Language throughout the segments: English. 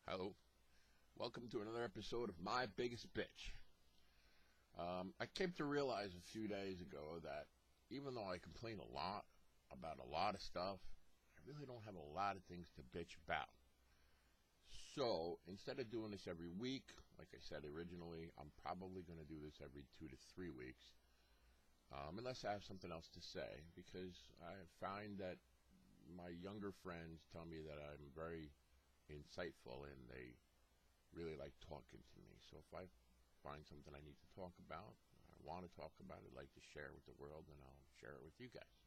Hello. Welcome to another episode of My Biggest Bitch. I came to realize a few days ago that even though I complain a lot about a lot of stuff, I really don't have a lot of things to bitch about. So, instead of doing this every week, like I said originally, I'm probably going to do this every 2 to 3 weeks. Unless I have something else to say, because I find that my younger friends tell me that I'm very insightful and they really like talking to me. So if I find something I need to talk about, I want to talk about it, like to share it with the world, then I'll share it with you guys.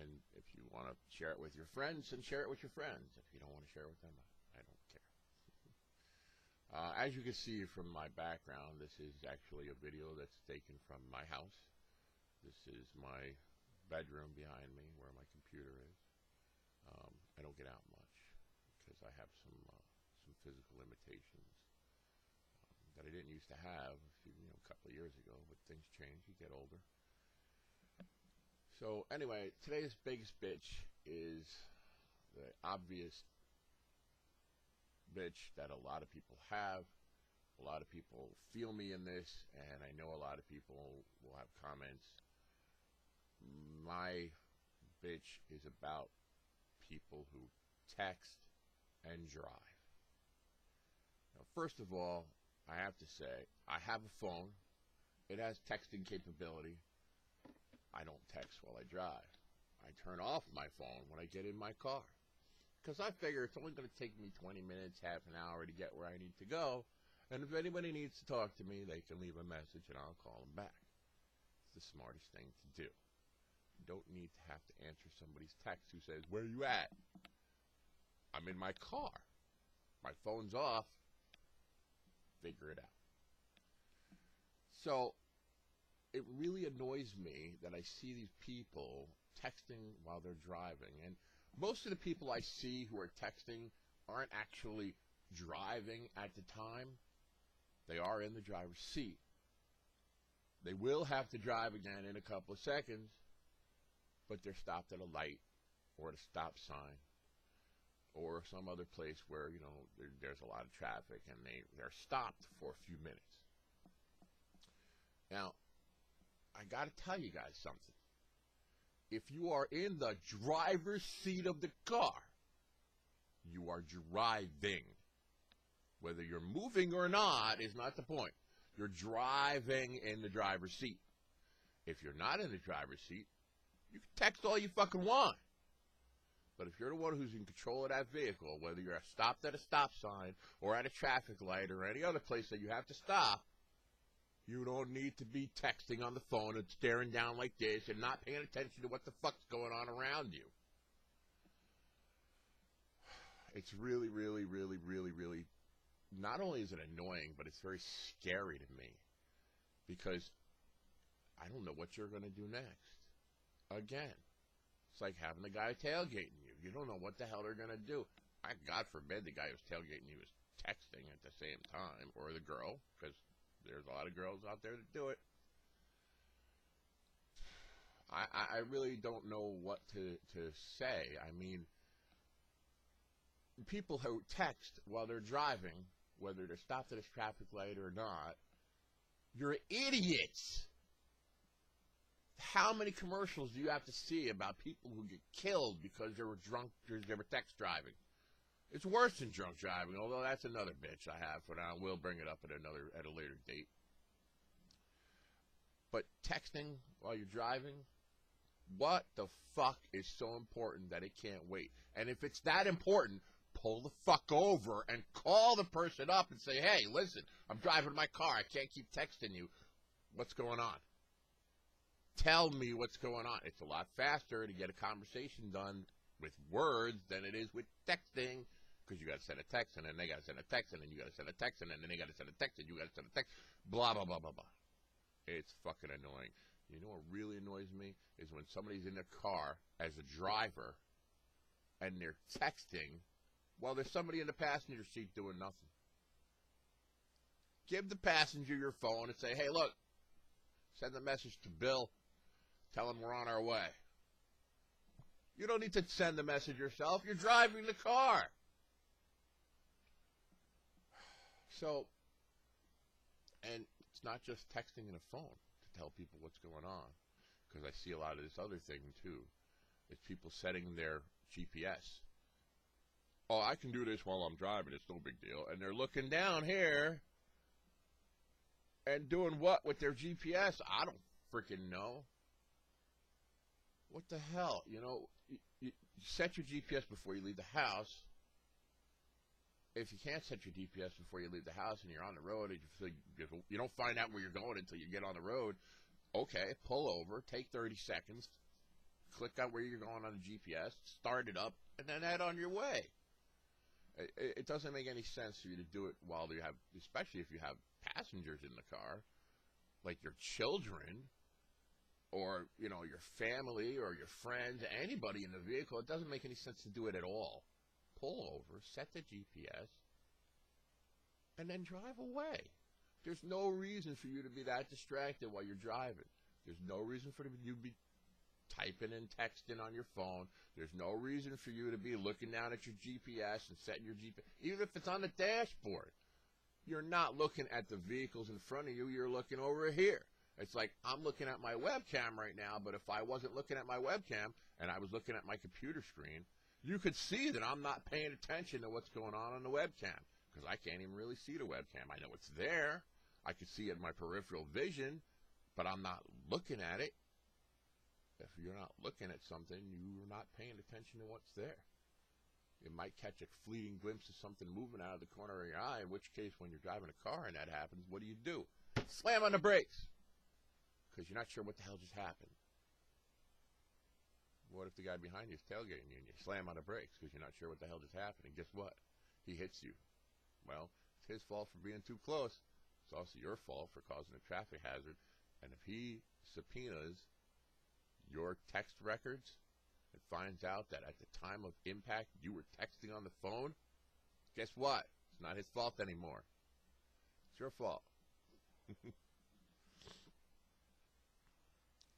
And if you want to share it with your friends, then share it with your friends. If you don't want to share it with them, I don't care. As you can see from my background, this is actually a video that's taken from my house. This is my bedroom behind me where my computer is. I don't get out much because I have some physical limitations that I didn't used to have a couple of years ago, but things change. You get older. So anyway, today's biggest bitch is the obvious bitch that a lot of people have. A lot of people feel me in this, and I know a lot of people will have comments. My bitch is about people who text and drive. Now, first of all, I have to say, I have a phone. It has texting capability. I don't text while I drive. I turn off my phone when I get in my car. Because I figure it's only going to take me 20 minutes, half an hour to get where I need to go. And if anybody needs to talk to me, they can leave a message and I'll call them back. It's the smartest thing to do. You don't need to have to answer somebody's text who says, "Where are you at?" I'm in my car. My phone's off. Figure it out. So, it really annoys me that I see these people texting while they're driving. And most of the people I see who are texting aren't actually driving at the time. They are in the driver's seat. They will have to drive again in a couple of seconds, but they're stopped at a light or at a stop sign or some other place where, there's a lot of traffic and they're stopped for a few minutes. Now, I got to tell you guys something. If you are in the driver's seat of the car, you are driving. Whether you're moving or not is not the point. You're driving in the driver's seat. If you're not in the driver's seat, you can text all you fucking want. But if you're the one who's in control of that vehicle, whether you're stopped at a stop sign or at a traffic light or any other place that you have to stop, you don't need to be texting on the phone and staring down like this and not paying attention to what the fuck's going on around you. It's really, really, really, really, really, not only is it annoying, but it's very scary to me. Because I don't know what you're going to do next. Again, it's like having the guy tailgating you. You don't know what the hell they're going to do. God forbid the guy who's tailgating you is texting at the same time, or the girl, because there's a lot of girls out there that do it. I really don't know what to say. I mean, people who text while they're driving, whether they're stopped at a traffic light or not, you're idiots. How many commercials do you have to see about people who get killed because they were drunk, they were text driving? It's worse than drunk driving, although that's another bitch I have, but I will bring it up at a later date. But texting while you're driving, what the fuck is so important that it can't wait? And if it's that important, pull the fuck over and call the person up and say, "Hey, listen, I'm driving my car. I can't keep texting you. What's going on? Tell me what's going on." It's a lot faster to get a conversation done with words than it is with texting, because you got to send a text, and then they got to send a text, and then you got to send a text, and then they got to send a text, and you got to send a text, blah, blah, blah, blah, blah. It's fucking annoying. You know what really annoys me is when somebody's in their car as a driver, and they're texting while there's somebody in the passenger seat doing nothing. Give the passenger your phone and say, "Hey, look, send a message to Bill. Tell him we're on our way." You don't need to send the message yourself. You're driving the car. So, and it's not just texting in a phone to tell people what's going on, because I see a lot of this other thing too. It's people setting their GPS. Oh, I can do this while I'm driving. It's no big deal. And they're looking down here and doing what with their GPS? I don't freaking know. What the hell? You set your GPS before you leave the house. If you can't set your GPS before you leave the house and you're on the road and you don't find out where you're going until you get on the road, okay, pull over, take 30 seconds, click out where you're going on the GPS, start it up, and then head on your way. It doesn't make any sense for you to do it while you have, especially if you have passengers in the car, like your children, or, your family, or your friends, anybody in the vehicle. It doesn't make any sense to do it at all. Pull over, set the GPS, and then drive away. There's no reason for you to be that distracted while you're driving. There's no reason for you to be typing and texting on your phone. There's no reason for you to be looking down at your GPS and setting your GPS. Even if it's on the dashboard, you're not looking at the vehicles in front of you. You're looking over here. It's like I'm looking at my webcam right now, but if I wasn't looking at my webcam and I was looking at my computer screen, you could see that I'm not paying attention to what's going on the webcam, because I can't even really see the webcam. I know it's there. I can see it in my peripheral vision, but I'm not looking at it. If you're not looking at something, you're not paying attention to what's there. You might catch a fleeting glimpse of something moving out of the corner of your eye, in which case when you're driving a car and that happens, what do? Slam on the brakes, because you're not sure what the hell just happened. What if the guy behind you is tailgating you and you slam on the brakes because you're not sure what the hell just happened? And guess what? He hits you. Well, it's his fault for being too close. It's also your fault for causing a traffic hazard. And if he subpoenas your text records and finds out that at the time of impact you were texting on the phone, guess what? It's not his fault anymore. It's your fault.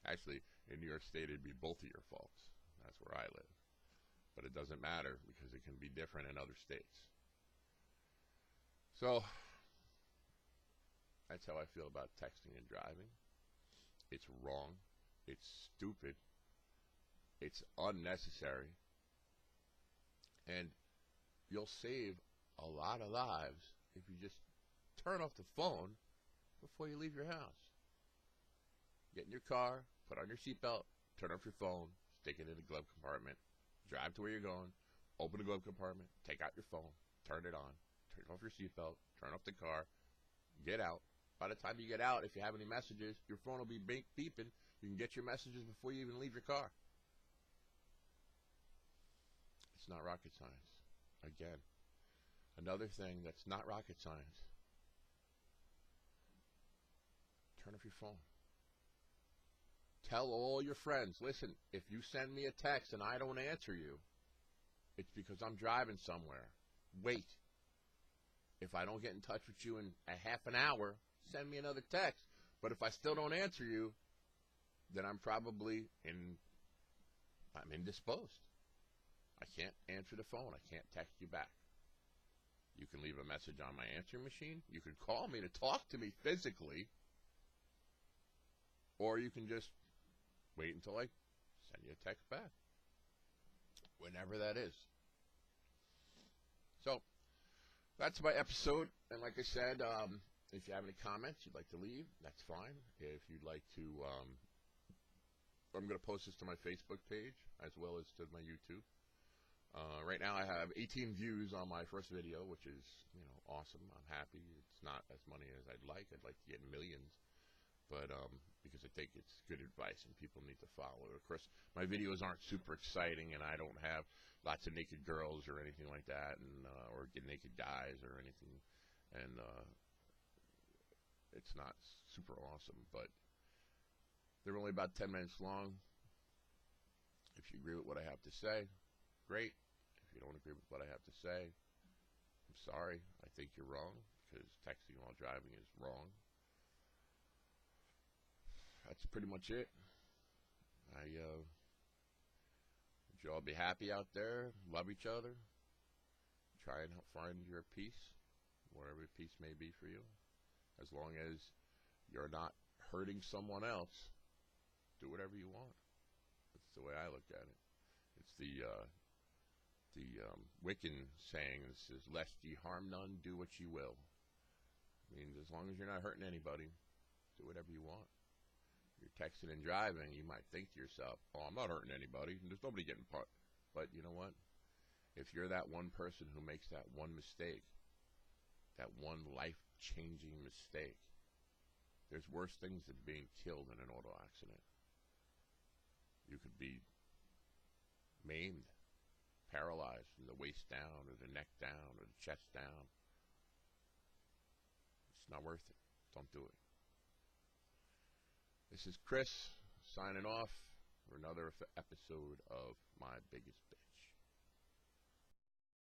Actually, in New York State, it'd be both of your faults. That's where I live. But it doesn't matter because it can be different in other states. So, that's how I feel about texting and driving. It's wrong. It's stupid. It's unnecessary. And you'll save a lot of lives if you just turn off the phone before you leave your house. Get in your car, put on your seatbelt, turn off your phone, stick it in the glove compartment, drive to where you're going, open the glove compartment, take out your phone, turn it on, turn off your seatbelt, turn off the car, get out. By the time you get out, if you have any messages, your phone will be beeping. You can get your messages before you even leave your car. It's not rocket science. Again, another thing that's not rocket science. Turn off your phone. Tell all your friends, listen, if you send me a text and I don't answer you, it's because I'm driving somewhere. Wait. If I don't get in touch with you in a half an hour, send me another text. But if I still don't answer you, then I'm probably I'm indisposed. I can't answer the phone. I can't text you back. You can leave a message on my answering machine. You can call me to talk to me physically. Or you can just wait until I send you a text back. Whenever that is. So, that's my episode. And like I said, if you have any comments you'd like to leave, that's fine. If you'd like to, I'm going to post this to my Facebook page as well as to my YouTube. Right now I have 18 views on my first video, which is, awesome. I'm happy. It's not as many as I'd like. I'd like to get millions. But because I think it's good advice and people need to follow it. Of course, my videos aren't super exciting, and I don't have lots of naked girls or anything like that, and or naked guys or anything. And it's not super awesome, but they're only about 10 minutes long. If you agree with what I have to say, great. If you don't agree with what I have to say, I'm sorry. I think you're wrong, because texting while driving is wrong. That's pretty much it. Would you all be happy out there? Love each other. Try and find your peace. wherever peace may be for you. As long as you're not hurting someone else, do whatever you want. That's the way I look at it. It's the Wiccan saying that says, "Lest ye harm none, do what ye will." It means as long as you're not hurting anybody, do whatever you want. You're texting and driving, you might think to yourself, "Oh, I'm not hurting anybody. There's nobody getting part." But you know what? If you're that one person who makes that one mistake, that one life-changing mistake, there's worse things than being killed in an auto accident. You could be maimed, paralyzed from the waist down or the neck down or the chest down. It's not worth it. Don't do it. This is Chris signing off for another episode of My Biggest Bitch.